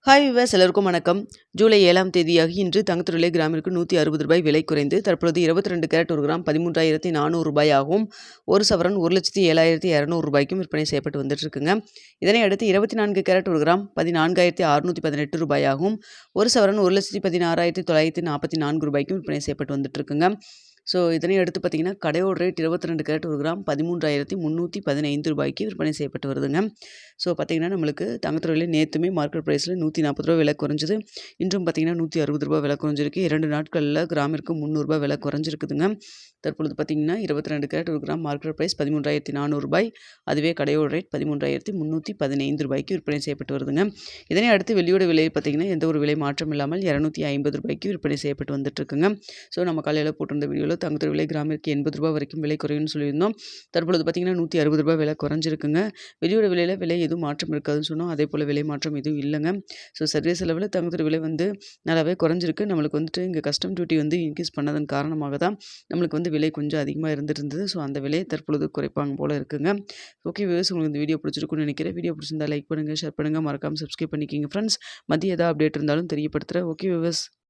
Hi viewers எல்லாருக்கும் வணக்கம். ஜூலை 7ஆம் தேதியாகி இன்று தங்கத்தின் விலை கிராமிற்கு ₹160 விலை குறைந்து தற்பொழுது 22 கேரட் 1 கிராம் ₹13,400 ஆகவும், 1 சவரன் ₹1,07,200 விற்பனை செய்யப்பட்டு வந்துட்டு இருக்குங்க. இதனை அடுத்து 24 கேரட் 1 கிராம் ₹14,618 ஆகவும், 1 சவரன் ₹1,16,944 விற்பனை செய்யப்பட்டு வந்துட்டு இருக்குங்க. ஸோ இதனை அடுத்து பார்த்தீங்கன்னா கடையோட ரேட் 22 கேரட் 1 கிராம் ₹13,315 விற்பனை செய்யப்பட்டு வருதுங்க. ஸோ பார்த்தீங்கன்னா நம்மளுக்கு தங்கத்தோட விலை நேற்றுமே மார்க்கெட் ப்ரைஸில் ₹140 விலை குறைஞ்சது. இன்றும் பார்த்தீங்கன்னா ₹160 விலை குறைஞ்சிருக்கு. 2 நாட்களில் கிராமிற்கு ₹300 விலை குறைஞ்சிருக்குதுங்க. தற்பொழுது பார்த்தீங்கன்னா 22 கேரட் 1 கிராம் மார்க்கெட் ப்ரைஸ் ₹13,400. அதுவே கடையோட ரேட் ₹13,315 விற்பனை செய்யப்பட்டு வருதுங்க. இதனை அடுத்து வெள்ளியோட விலை பார்த்தீங்கன்னா எந்த ஒரு விலை மாற்றம் இல்லாமல் ₹250 விற்பனை செய்யப்பட்டு வந்துட்டு இருக்குங்க. ஸோ நம்ம காலையில் போட்டிருந்த வீடியோவில் தங்கத்தோட விலை கிராமிற்கு ₹80 வரைக்கும் விலை குறையும்னு சொல்லியிருந்தோம். தற்பொழுது பார்த்தீங்கன்னா ₹160 விலை குறைஞ்சிருக்குங்க. வெளியோட விலையில் விலை எதுவும் மாற்றம் இருக்காதுன்னு சொன்னோம். அதே போல் விலை மாற்றம் எதுவும் இல்லைங்க. ஸோ சர்வீஸ் லெவலில் தங்கத்தோட விலை நல்லாவே குறைஞ்சிருக்கு. நம்மளுக்கு இங்கே கஸ்டம் டியூட்டி இன்க்ரீஸ் பண்ணதன் காரணமாக தான் நம்மளுக்கு விலை கொஞ்சம் அதிகமாக இருந்தது. ஸோ அந்த விலையை தற்பொழுது குறைப்பாங்க போல் இருக்குங்க. ஓகே வியூவர்ஸ், உங்களுக்கு இந்த வீடியோ பிடிச்சிருக்குன்னு நினைக்கிறேன். வீடியோ பிடிச்சிருந்தா லைக் பண்ணுங்கள், ஷேர் பண்ணுங்கள், மறக்காமல் சப்ஸ்கிரைப் பண்ணிக்கிங்க ஃப்ரெண்ட்ஸ். மதிய ஏதாவது அப்டேட் இருந்தாலும் தெரியப்படுத்துகிறேன். Okay viewers.